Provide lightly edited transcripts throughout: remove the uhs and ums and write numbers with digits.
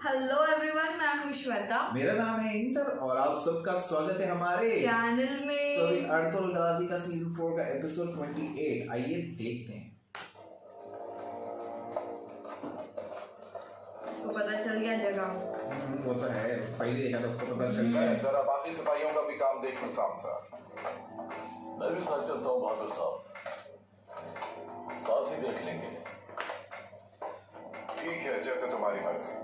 Hello everyone, मैं हूं श्वेता। मेरा नाम है इंटर और आप सबका स्वागत है हमारे चैनल में। सो अर्तुल गाजी का सीजन 4 का एपिसोड 28। आइए देखते हैं। उसको पता चल गया जगह। वो तो है, पहले देखा था, उसको पता चल गया। जरा बाकी सिपाहियों का भी काम देख लो साहब। मैं भी साथ चलता हूँ बहादुर साहब, साथ ही देख लेंगे। ठीक है, जैसे तुम्हारी मर्जी।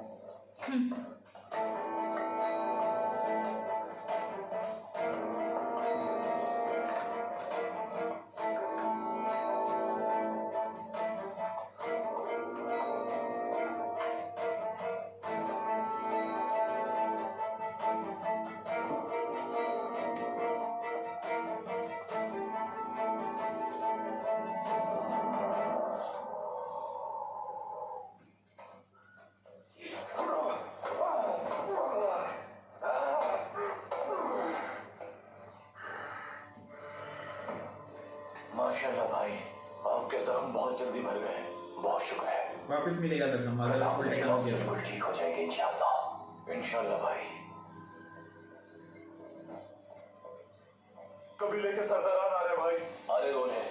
माशाल्लाह भाई, आपके जख्म बहुत जल्दी भर गए। बहुत शुक्र है। वापस मिलेगा सर, हमारा उल्टे काम किया। बिल्कुल ठीक हो जाएगी इंशाल्लाह। इंशाल्लाह भाई। कबीले के सरदारान आ रहे भाई। आ रहे हो रहे।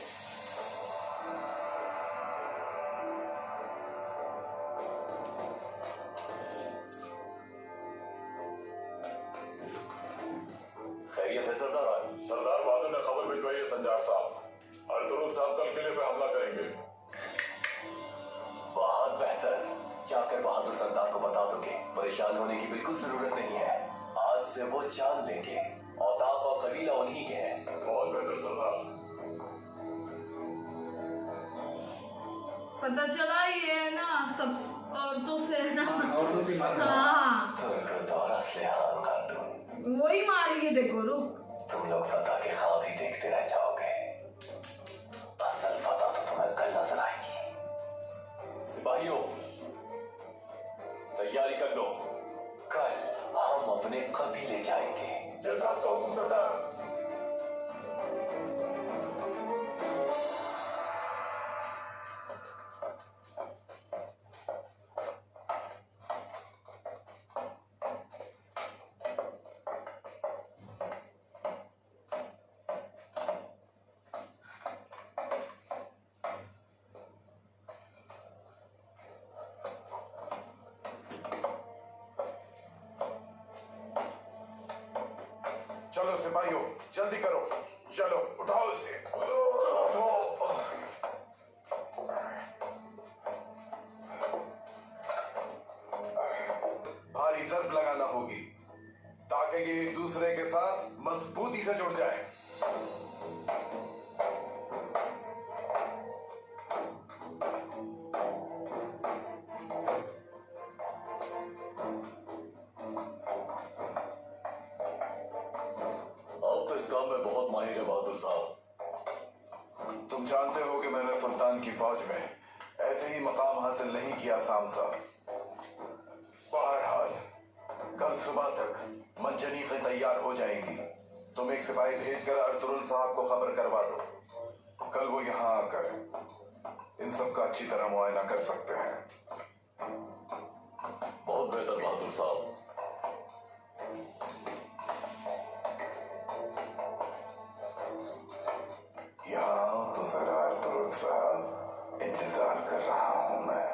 खैरियत है सरदार? सरदार बहादुर ने खबर भिजवाई है संजार साहब, अर्तुल साहब कल किले पे हमला करेंगे। बहुत बेहतर। जाकर बहादुर सरदार को बता दो कि परेशान होने की बिल्कुल जरूरत नहीं है। आज से वो जान लेंगे। औताक और कबीला उन्हीं के हैं। बहुत बेहतर सरदार। पता चला ये ना सब औरतों से ना। औरतों से मार हाँ, तुर्क और असलहान खातून, वही मार लिए। देखो रुक, तुम लोग फतह के ख्वाब ही देखते रह जाओगे। असल फतह तो तुम्हें कल नजर आएगी। सिपाहियों, तैयारी कर लो। कल हम अपने कबीले जाएंगे। जैसा आपका हुक्म सरदार। चलो सिपाहियों, जल्दी करो। चलो उठाओ इसे। भारी जर्ब लगाना होगी ताकि ये एक दूसरे के साथ मजबूती से जुड़ जाए। इस काम में बहुत माहिर है बहादुर साहब। तुम जानते हो कि मैंने सुल्तान की फौज में ऐसे ही मकाम हासिल नहीं किया सामसा। बहरहाल कल सुबह तक मंजनीखें तैयार हो जाएंगी। तुम एक सिपाही भेजकर अर्तुल साहब को खबर करवा दो। कल वो यहाँ आकर इन सब का अच्छी तरह मुआयना कर सकते हैं। बहुत बेहतर बहादुर साहब। यहाँ तो जरा अर्तुल साहब, इंतजार कर रहा हूँ मैं।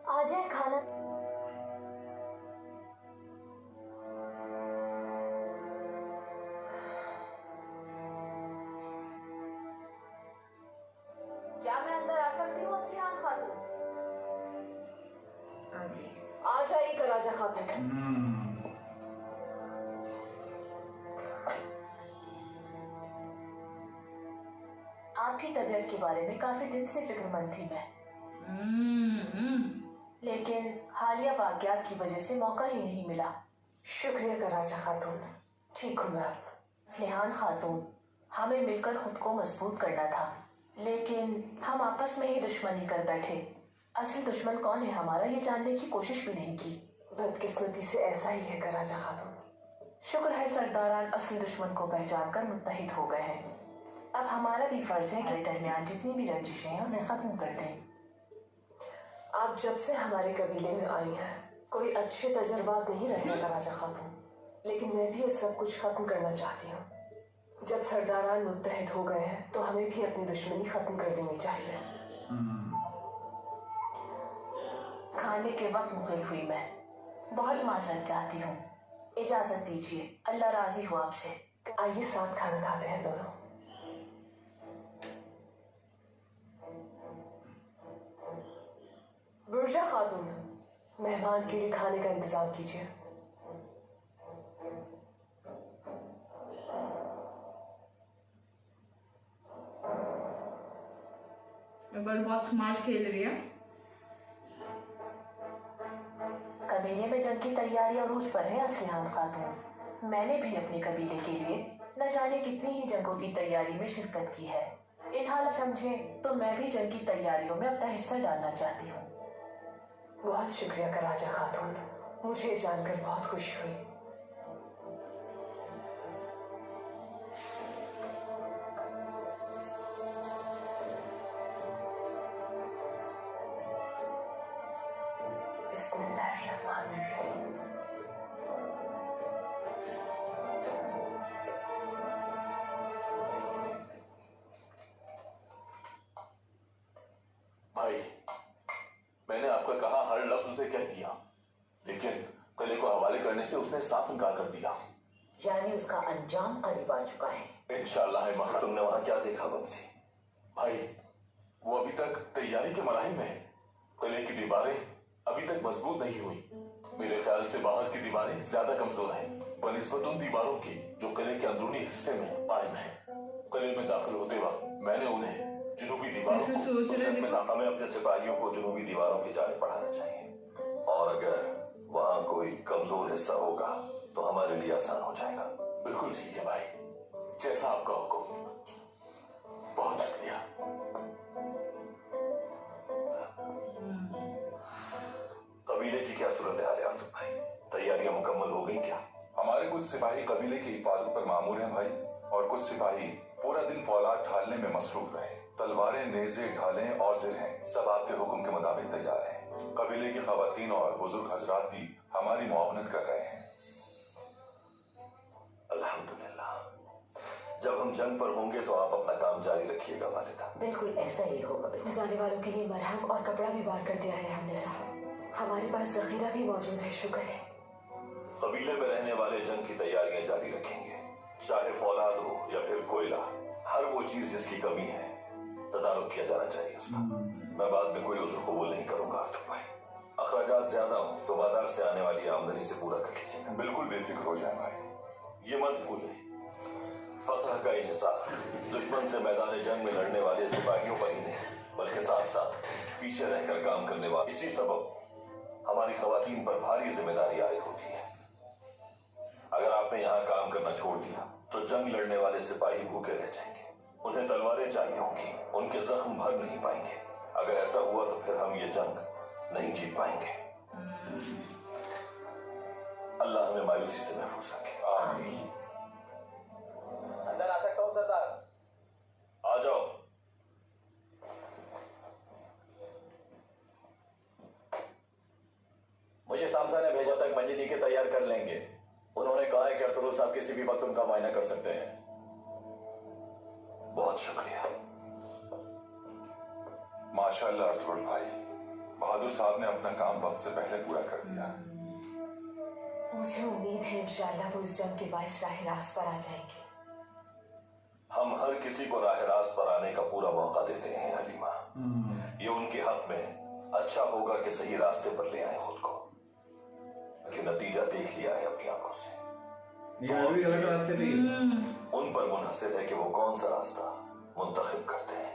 आ जाए खाना। क्या मैं अंदर आ सकती हूँ असलियान खातून? आ जाइए कराजा खातून। आपकी तबीयत के बारे में काफी दिन से फिक्रमंद थी मैं, लेकिन हालिया वाकयात की वजह से मौका ही नहीं मिला। शुक्रिया कराचा खातून, ठीक हूँ मैं अब। स्नेहान खातून, हमें मिलकर खुद को मजबूत करना था, लेकिन हम आपस में ही दुश्मनी कर बैठे। असली दुश्मन कौन है हमारा ये जानने की कोशिश भी नहीं की। बदकिस्मती से ऐसा ही है कराचा खातून। शुक्र है सरदारान असली दुश्मन को पहचान कर मुत्तहिद हो गए हैं। अब हमारा भी फर्ज है कि दरमियान जितनी भी रंजिशें हैं उन्हें खत्म कर दें। आप जब से हमारे कबीले में आई हैं कोई अच्छे तजर्बात नहीं रहे कराचा खातून, लेकिन मैं भी ये सब कुछ खत्म करना चाहती हूँ। जब सरदारान मुत्तहिद हो गए हैं तो हमें भी अपनी दुश्मनी खत्म कर देनी चाहिए। खाने के वक्त मुखिल हुई मैं, बहुत माजरत चाहती हूँ, इजाजत दीजिए। अल्लाह राजी हो आपसे। आइए साथ खाना खाते हैं दोनों। बुर्जा खातून, मेहमान के लिए खाने का इंतजाम कीजिए। बहुत स्मार्ट खेल रही है। कबीले में जंग की तैयारी अरूज पर है असलिहान खातून। मैंने भी अपने कबीले के लिए न जाने कितनी ही जंगों की तैयारी में शिरकत की है। इन हालत समझे तो मैं भी जंग की तैयारियों में अपना हिस्सा डालना चाहती हूँ। बहुत शुक्रिया कराचा खातून, मुझे जानकर बहुत खुशी हुई। बिस्मिल्लाहिर्रहमानिर्रहीम। भाई, मैंने आपका कहा हर लफ्ज उसे कह दिया, लेकिन कले को हवाले करने से उसने साफ इनकार कर दिया। यानी उसका अंजाम करीब आ चुका है। इंशाअल्लाह है महा। तुमने वहां क्या देखा बंसी? भाई, वो अभी तक तैयारी के मराहिल में है। किले की दीवारें अभी तक मजबूत नहीं हुई। मेरे ख्याल से बाहर की दीवारें ज्यादा कमजोर हैं बनिस्बत उन दीवारों की जो किले के अंदरूनी हिस्से में कायम है। किले में दाखिल होते वक्त मैंने उन्हें जुनूबी दीवारों ऐसे सोच रहे थे। हमें अपने सिपाहियों को जुनूबी दीवारों की जानिब बढ़ाना चाहिए, और अगर वहाँ कोई कमजोर हिस्सा होगा तो हमारे लिए आसान हो जाएगा। बिल्कुल ठीक है भाई, जैसा आपका हुक्म। बहुत शुक्रिया। कबीले की क्या सूरत हाल है आर्तुक भाई? तैयारियां मुकम्मल हो गई क्या? हमारे कुछ सिपाही कबीले की हिफाजत पर मामूर हैं भाई, और कुछ सिपाही पूरा दिन फौलाद ढालने में मसरूफ रहे। तलवारें, नेज़े, ढालें और जिरहें सब आपके हुक्म के मुताबिक तैयार हैं। कबीले की खवातीन और बुजुर्ग हजरात भी हमारी मुआवनत कर रहे हैं। अल्हम्दुलिल्लाह। जब हम जंग पर होंगे तो आप अपना काम जारी रखिएगा वालिदा। बिल्कुल ऐसा ही होगा बेटा। जाने वालों के लिए मरहम और कपड़ा भी बार कर दिया है हमने साहब। हमारे पास जखीरा भी मौजूद है, शुक्र है। कबीले में रहने वाले जंग की तैयारियां जारी रखेंगे, चाहे फौलाद हो या फिर कोयला। हर वो चीज जिसकी कमी है तदारुक किया जाना चाहिए उसका। मैं बाद में कोई उज़्र कबूल नहीं करूंगा आर्तुक भाई। अखराजात ज्यादा हो तो बाजार से आने वाली आमदनी से पूरा कर लीजिएगा। बिल्कुल बेफिक्र हो जाए भाई। ये मत भूलें, फतह का इंतजार दुश्मन से मैदान जंग में लड़ने वाले सिपाहियों पर ही नहीं बल्कि साथ साथ पीछे रहकर काम करने वाले। इसी सबब हमारी खवातीन पर भारी जिम्मेदारी आयद होती है। अगर आपने यहाँ काम करना छोड़ दिया तो जंग लड़ने वाले सिपाही भूखे रह जाएंगे। उन्हें तलवारें चाहिए होंगी, उनके जख्म भर नहीं पाएंगे। अगर ऐसा हुआ तो फिर हम ये जंग नहीं जीत पाएंगे। अल्लाह हमें मायूसी से महफूज रखे। आमीन। अंदर आ सकता हूँ सरदार? आ जाओ। मुझे सामसा ने भेजा तक मंजिली के तैयार कर लेंगे। उन्होंने कहा है कि अख्तरुल साहब किसी भी वक्त उनका मुआयना कर सकते हैं। बहुत शुक्रिया। माशाल्लाह अर्थुल भाई, बहादुर साहब ने अपना काम वक्त से पहले पूरा कर दिया। मुझे उम्मीद है इंशाअल्लाह वो इस जंग के बाइस राह रास्त पर आ जाएंगे। हम हर किसी को राह रास्त पर आने का पूरा मौका देते हैं हलीमा। ये उनके हक में अच्छा होगा कि सही रास्ते पर ले आए खुद को, कि नतीजा देख लिया है अपनी आंखों से। ये भी गलत रास्ते पे उन पर मुनहसिर है कि वो कौन सा रास्ता मुंतखब करते हैं।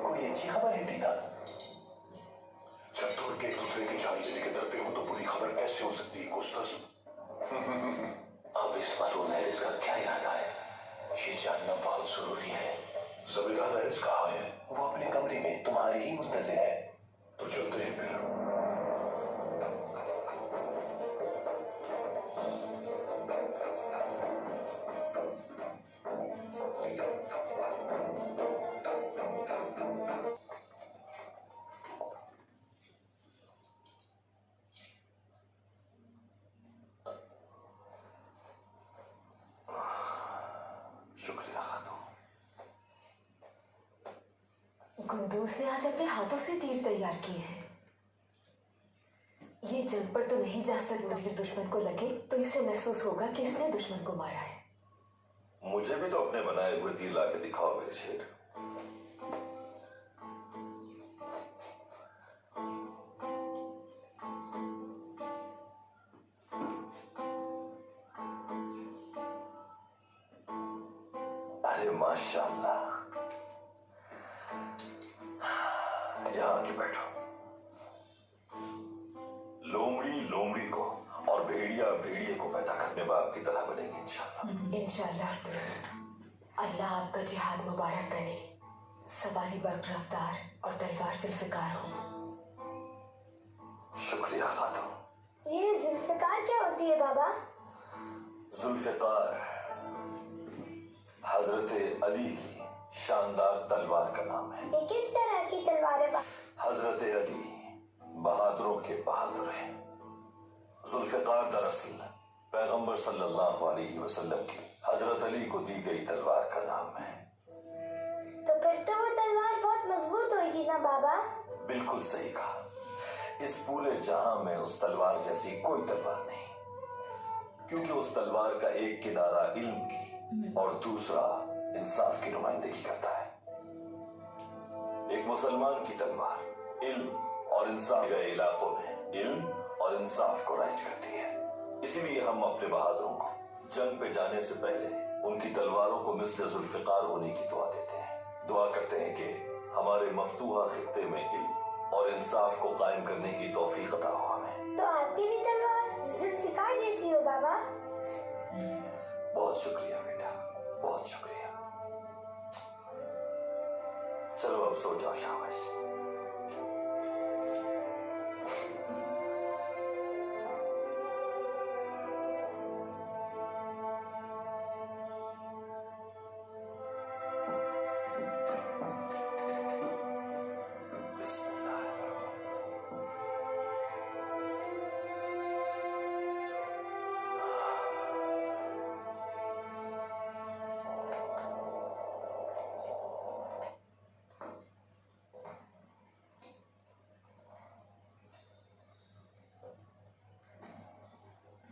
कोई अच्छी खबर है दीदा? जब तुम के एक दूसरे की जान लेने के दर पे हो तो बुरी खबर कैसे हो सकती है गुस्तास? अब इस मलून हैरिस का क्या इरादा है, ये जानना बहुत जरूरी है। जबीदार हैरिस कहाँ है? वो अपने कमरे में तुम्हारी ही मुंतजिर है। तो चलते हैं फिर। शुक्रिया खातून। कुंदूज ने आज अपने हाथों से तीर तैयार किए हैं। ये जंग पर तो नहीं जा सकता। फिर दुश्मन को लगे तो इसे महसूस होगा कि इसने दुश्मन को मारा है। मुझे भी तो अपने बनाए हुए तीर ला के दिखाओ मेरे शेर। अरे माशाअल्लाह, यहाँ आके बैठो। लोमड़ी लोमड़ी को और भेड़िया भेड़िए को पैदा करने बाप की तरह बनेगी इंशाल्लाह। इंशाल्लाह अर्तुगरुल, अल्लाह आपका जिहाद मुबारक करे। सवारी बर्क रफ्तार और तलवार जुल्फिकार हो। शुक्रिया खातून। ये जुल्फिकार क्या होती है बाबा? जुल्फिकार हजरत अली की शानदार तलवार का नाम है। ये किस तरह की तलवार है? हजरत अली बहादुरों के बहादुर हैं। जुल्फिकार दरअसल पैगंबर सल्लल्लाहु अलैहि वसल्लम की हजरत अली को दी गई तलवार का नाम है। तो फिर तो वो तलवार बहुत मजबूत होगी ना बाबा? बिल्कुल सही कहा। इस पूरे जहां में उस तलवार जैसी कोई तलवार नहीं, क्योंकि उस तलवार का एक किनारा इल्म की और दूसरा इंसाफ की नुमाइंदगी करता है। एक मुसलमान की तलवार इल्म और इंसाफ के इलाकों में इल्म और इंसाफ को राइज करती है। इसीलिए हम अपने बहादुरों को जंग पे जाने से पहले उनकी तलवारों को मिस्ल जुल्फिकार होने की दुआ देते हैं। दुआ करते हैं कि हमारे मफतूहा खित्ते में इल्म और इंसाफ को कायम करने की तौफीक अता हो हमें। तो आपकी भी तलवार जुल्फिकार जैसी हो बाबा? बहुत शुक्रिया बेटा, बहुत शुक्रिया। चलो अब सो जाओ, शाबाश।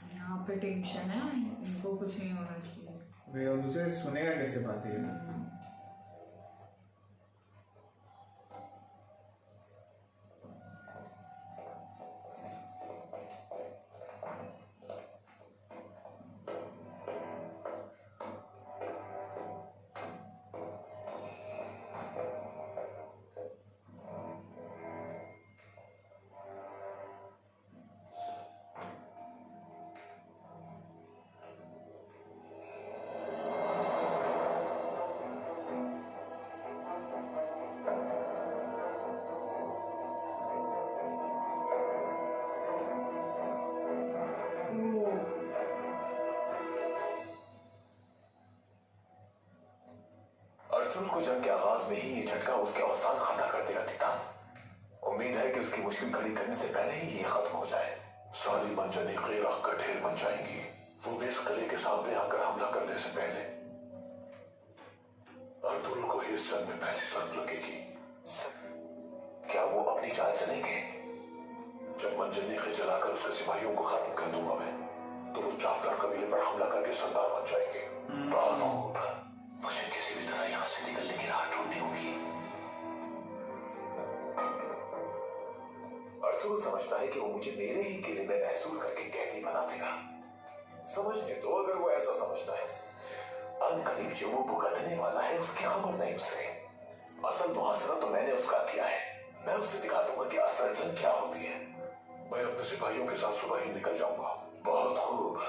यहाँ पे टेंशन है, इनको कुछ नहीं होना चाहिए। वे और दूसरे सुनेगा कैसे बातें ये सब? अर्जुन को जंग के आगाज में ही ये झटका उसके अवसान खता कर देगा तितान। उम्मीद है कि उसकी मुश्किल खड़ी करने से पहले ही ये खत्म हो जाए। सारी मंजनीक़ें राख का ढेर बन जाएंगी, वो भी इस किले के सामने आकर हमला करने से पहले। अर्तुल को ही इस जंग में पहली शर्म लगेगी। क्या वो अपनी चाल चलेंगे? जब मंजनी को जलाकर उसके सिपाहियों को खत्म कर दूंगा मैं, तो वो चावदार कबीले पर हमला करके सरदार बन जाएंगे। बहुत खूब। मुझे किसी भी तरह यहाँ से निकलने की राह ढूंढनी होगी। अर्तुल समझता है कि वो मुझे मेरे ही किले में महसूल करके कैदी बना देगा। समझने दो, अगर वो ऐसा समझता है। अनकरीब जो वो भुगतने वाला है उसकी खबर नहीं उसे। असल मुहासरा तो मैंने उसका किया है। मैं उससे दिखा दूंगा कि असल जंग क्या होती है। मैं अपने सिपाहियों के साथ सुबह ही निकल जाऊंगा। बहुत खूब।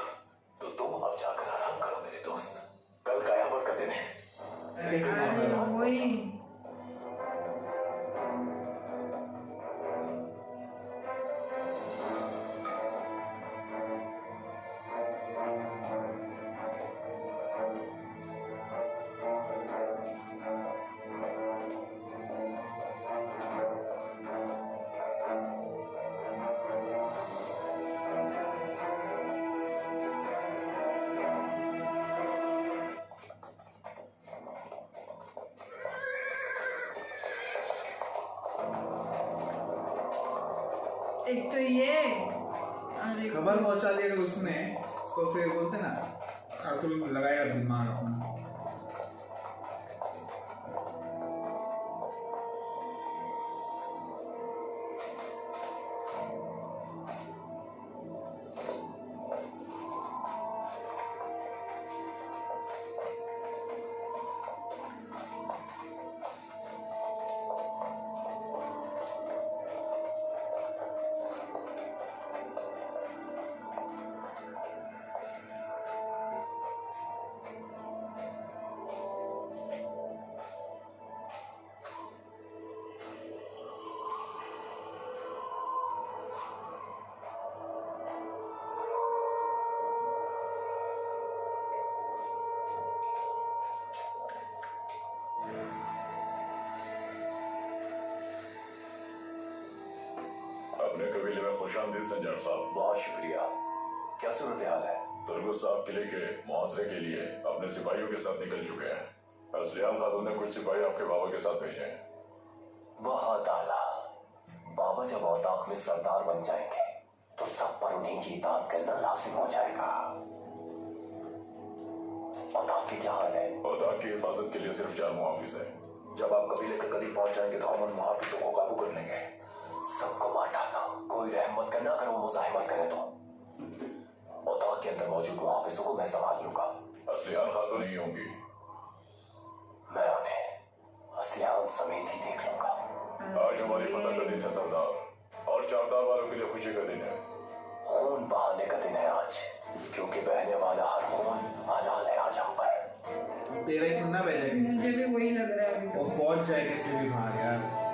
तो तुम अब जाकर आराम करो मेरे दोस्त। कल कयामत का दिन है। वही एक तो ये अरे खबर पहुंचा दी अगर उसने, तो फिर बोलते ना अर्तुल लगाएगा दिमाग अपना। अपने कबीले में खुशामदीद संजर साहब। बहुत शुक्रिया। क्या सूरत हाल है? तुर्गुस साहब किले के मुहासरे के लिए अपने सिपाहियों के साथ निकल चुके हैं। असलियाम खातून ने कुछ सिपाही आपके बाबा के साथ भेजे हैं। बहुत आला। बाबा जब औताक में सरदार बन जाएंगे तो सब पर उन्हीं की इताअत करना लाजिम हो जाएगा। औताक की क्या हाल है? औताक की हिफाजत के लिए सिर्फ 4 मुहाफिज है। जब आप कबीले के करीब पहुंच जाएंगे तो हम उन मुहाफिजों को काबू कर लेंगे। सबको मार डालना। कोई रहम मत करना अगर वो मुजाहिमत करे तो। औताक के अंदर मौजूद मुहाफिजों को मैं संभाल लूंगा। असलियान खातून नहीं होंगी। मैं उन्हें असलियान समेत ही देख लूंगा। आज हमारी फतह का दिन है सरदार, और चावदार वालों के लिए खुशी का दिन है। खून बहाने का दिन है आज, क्योंकि बहने वाला हर खून हलाल है आज हम पर। तेरा ही टुन्ना बजेगा। मुझे भी वही लग रहा है अभी तो। और पहुंच जाए कैसे भी बाहर यार।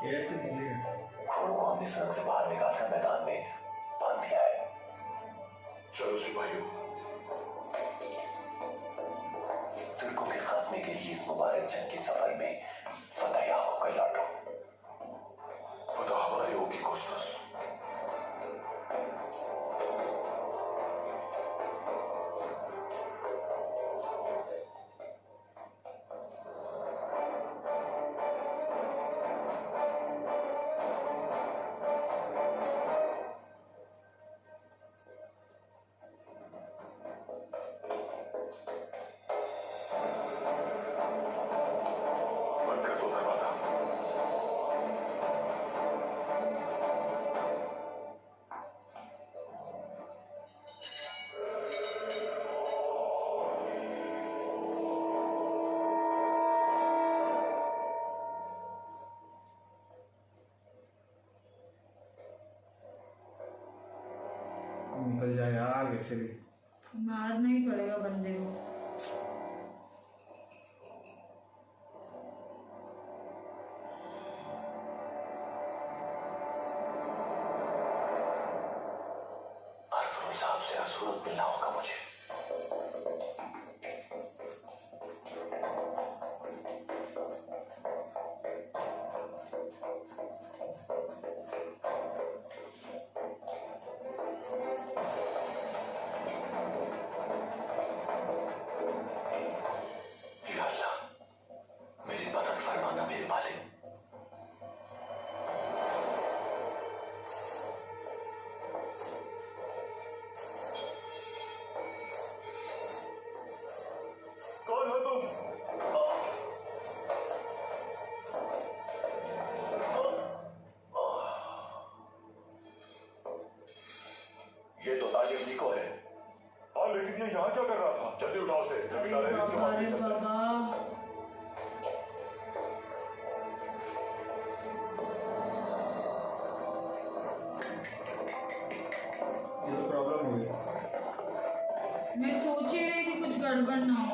कैसे निकलेगा? घोड़ों को हमने सड़क से बाहर निकालकर मैदान में बांध दिया है। चलो सिपाहियों, तुर्कों के खात्मे के लिए इस मुबारक जंग के सफर में फतह होकर लौटो। फतह हमारी होगी कोस्टस। वैसे भी। मारना ही पड़ेगा बंदे को। अर्जुन साहब से सूरत मिलना होगा मुझे। या अल्लाह, मेरी मदद फरमाना मेरे मालिक। कौन हो तुम? ये तो ताजिर जी को है। हाँ, लेकिन ये यहाँ क्या कर रहा था? जल्दी उठाओ उसे। अरे जमींदार है, इसके बाबा, पास अरे नहीं चलते। बाबा। ये तो प्रॉब्लम हो गई। मैं सोच ही रही थी कुछ गड़बड़ ना हो।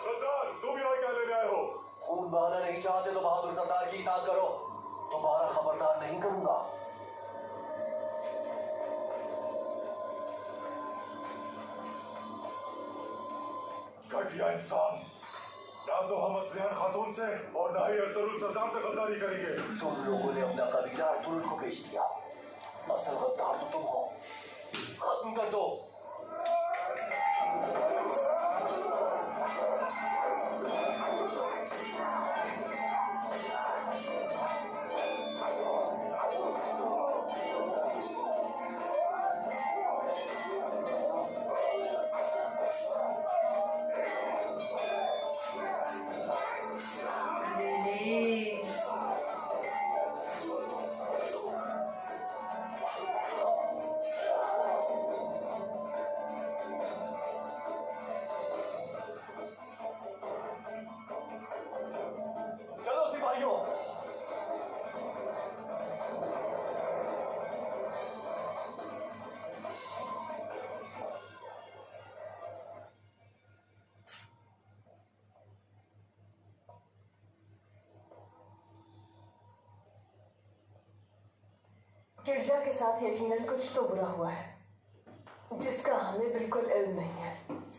सरदार, तुम यहाँ क्या लेने आए हो? खून बहाना नहीं चाहते तो बहादुर सरदार की इताअत करो। दोबारा खबरदार नहीं करूंगा। घटिया इंसान। ना तो हम असलियान खातून से और ना ही अर्तुरुल सरदार से गद्दारी करेंगे। तुम लोगों ने अपना कबीला अर्तुरुल को बेच दिया। असल गद्दार तो तुम हो। खत्म कर दो। अरे रे। चलो सिपाहियों। गिरजा के साथ यकीनन कुछ तो बुरा हुआ है जिसका हमें बिल्कुल इल्म नहीं है।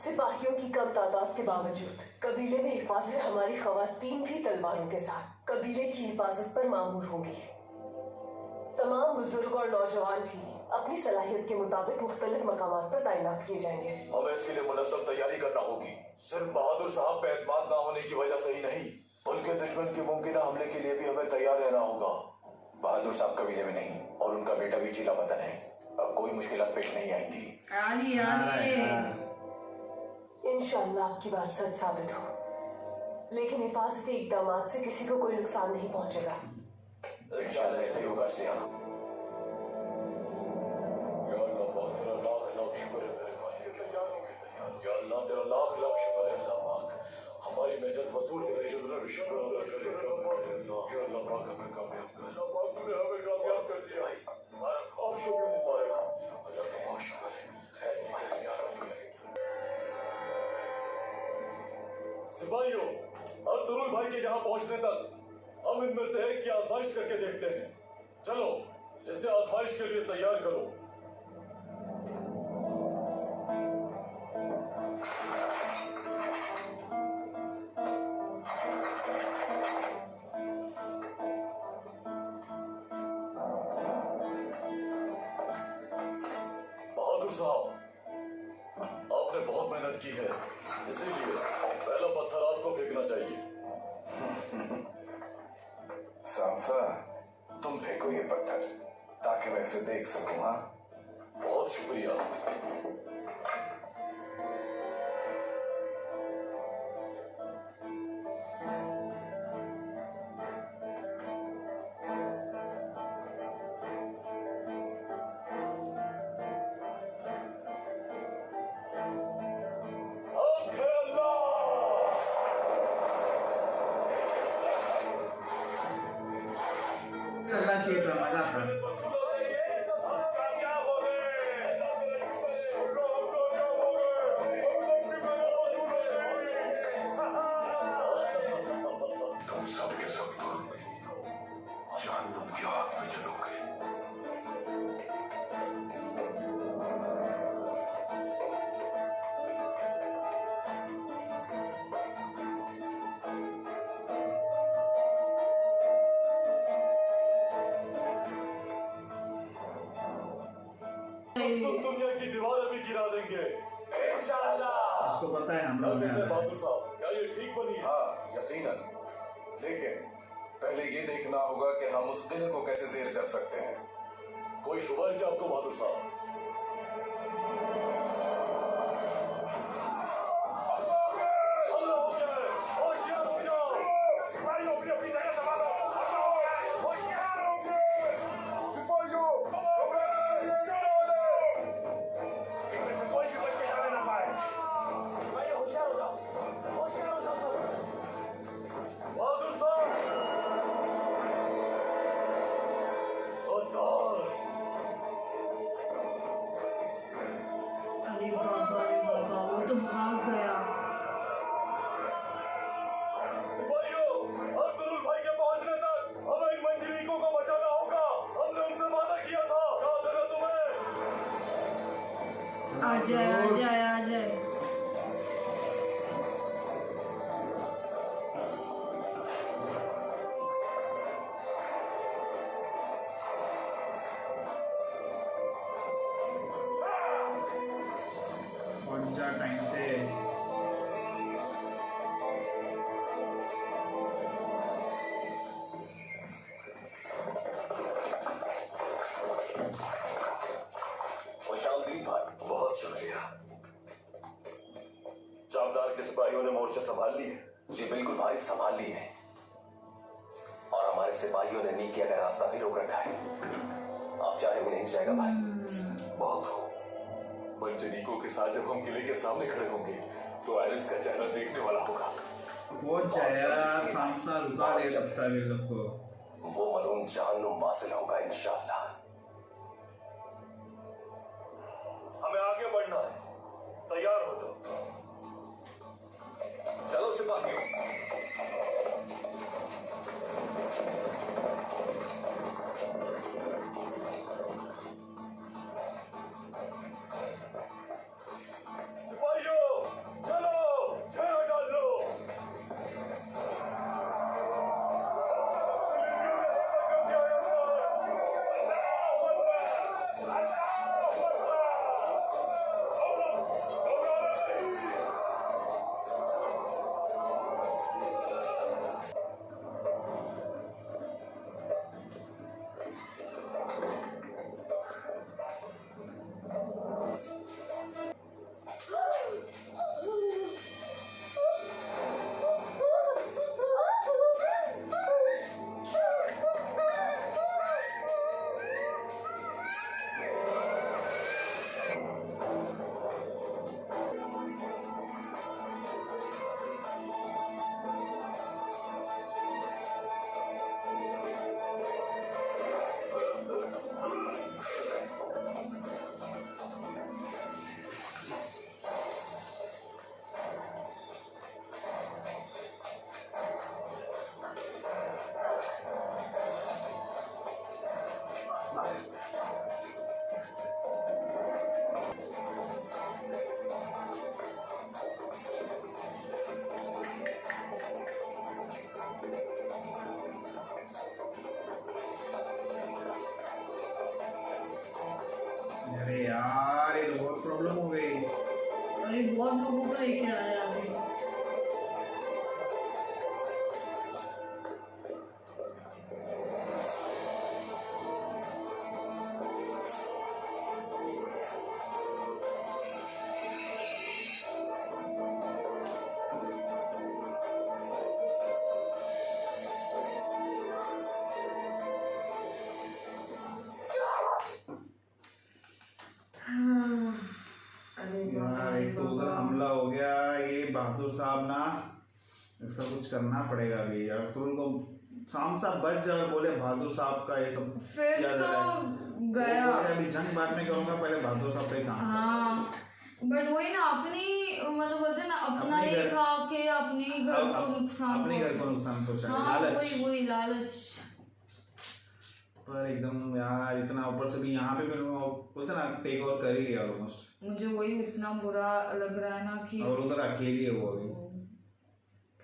सिपाहियों की कम तादाद के बावजूद कबीले में हिफाजत हमारी खवातीन भी तलवारों के साथ कबीले की हिफाजत पर मामूर होंगी। तमाम बुजुर्ग और नौजवान भी अपनी सलाहियत के मुताबिक मुख्तलिफ मकामात पर तैनात किए जाएंगे। हमें इसके लिए मुनस्सब तैयारी करना होगी। सिर्फ बहादुर साहब पे एतमाद ना होने की वजह से ही नहीं, बल्कि दुश्मन के मुमकिन हमले के लिए भी हमें तैयार रहना होगा। बहादुर साहब कबीले में नहीं और उनका बेटा भी जिला वतन है। अब कोई मुश्किल पेश नहीं आएंगी। इंशाअल्लाह आपकी बात सच साबित हो, लेकिन हिफाजती इकदाम से किसी को कोई नुकसान नहीं पहुंचेगा। इंशाअल्लाह ऐसे ही होगा। तेरा लाख लाख शुक्र है अल्लाह पाक। हमारी मेहनत वसूल कर रही है। शुक्र अदा करें अल्लाह पाक, हमें कामयाब कर। अल्लाह पाक तूने हमें कामयाब कर दिया। और शुक्र मुबारक अल्लाह का बहुत शुक्र है। खैर या रब। सिपाहियों, अर्तुरुल भाई के यहाँ पहुंचने तक हम इनमें से एक की आजमाइश करके देखते हैं। चलो इसे आजमाइश के लिए तैयार करो। बहादुर साहब, आपने बहुत मेहनत की है, इसीलिए पहला पत्थर आपको फेंकना चाहिए। सामसा, तुम फेंको ये पत्थर ताकि मैं इसे देख सकूं। हाँ, बहुत शुक्रिया। करना चाहिए था, मजा आता। तुम सबके सब जहन्नुम की आग में जलोगे। तुम दुनिया की दीवारें भी गिरा देंगे इंशाअल्लाह। इसको पता है हम लोग ने बहादुर साहब, क्या ये ठीक बनी है? हाँ, यकीनन। लेकिन पहले ये देखना होगा कि हम उस किले को कैसे ज़ेर कर सकते हैं। कोई शुबा है क्या आपको बहादुर साहब? बहादुर साहब, अरे बाबा, वो तो भाग गया। सिपाहियों, अर्तुगरुल भाई के पहुंचने तक हमें इन मंजरीकों को बचाना होगा। हमने उनसे वादा किया था, याद है ना तुम्हें? आ जाए आ जाए आ जाए। पहुंच जा टाइम से। खुशामदीद भाई, बहुत शुक्रिया। चावदार के सिपाहियों ने मोर्चा संभाल लिए? जी बिल्कुल भाई, संभाल लिए हैं। और हमारे सिपाहियों ने नीकिया का रास्ता भी रोक रखा है। आप चाहे भी नहीं जाएगा भाई। बहुत हो। मंजरीकों के साथ जब हम किले के सामने खड़े होंगे तो आयरिस का चेहरा देखने वाला होगा। पहुंच जाए यार, सामसा रुका दे तब तक ये लोग को। वो मलूम जहन्नुम वासिल होगा इंशाअल्लाह। हमें आगे बढ़ना है, तैयार हो जाओ। चलो सिपाहियों। सिपाहियों, चलो, घेरा डाल लो। अरे यार ये लोगों और ये बहुत लोगों को लेके आया अभी। यार एक तो उधर हमला हो गया, ये बहादुर साहब ना, इसका कुछ करना पड़ेगा अभी यार। तुरंत को शाम साहब बच जाए, बोले बहादुर साहब का ये सब फिर याद तो आ रहा है। गया। वो बोले अभी जंग बाद में करूंगा, पहले बहादुर साहब पे काम। हाँ बट वही ना, अपनी मतलब बोलते ना, अपना अपने ही घर- खा के अपने ही घर को नुकसान अपने घर को नुकसान पहुंचाए, हाँ लालच। वही लालच। पर एकदम यार इतना ऊपर से भी यहाँ पे भी बोलते ना टेक ओवर कर ही लिया ऑलमोस्ट। मुझे वही इतना बुरा लग रहा है ना कि और उधर अकेली है वो अभी,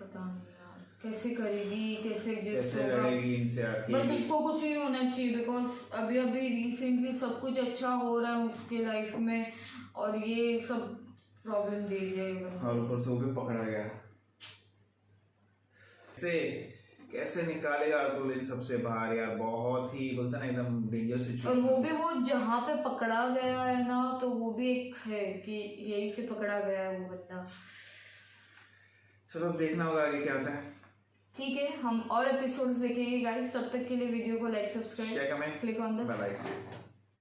पता नहीं यार कैसे करेगी, कैसे एडजस्ट कैसे होगा। लड़ेगी इनसे बस अकेली। उसको कुछ नहीं होना चाहिए, बिकॉज अभी अभी रिसेंटली सब कुछ अच्छा हो रहा है उसके लाइफ में, और ये सब प्रॉब्लम दे जाएगा। और ऊपर से वो भी पकड़ा गया। कैसे निकालेगा अर्तुल इन सबसे बाहर यार, बहुत ही बोलता ना एकदम डेंजर और सिचुएशन। वो भी वो जहाँ पे पकड़ा गया है ना, तो वो भी एक है कि यही से पकड़ा गया है वो बंदा। चलो देखना होगा आगे क्या होता है। ठीक है, हम और एपिसोड्स देखेंगे गाइस। तब तक के लिए वीडियो को like, subscribe, share comment, click on the bye bye.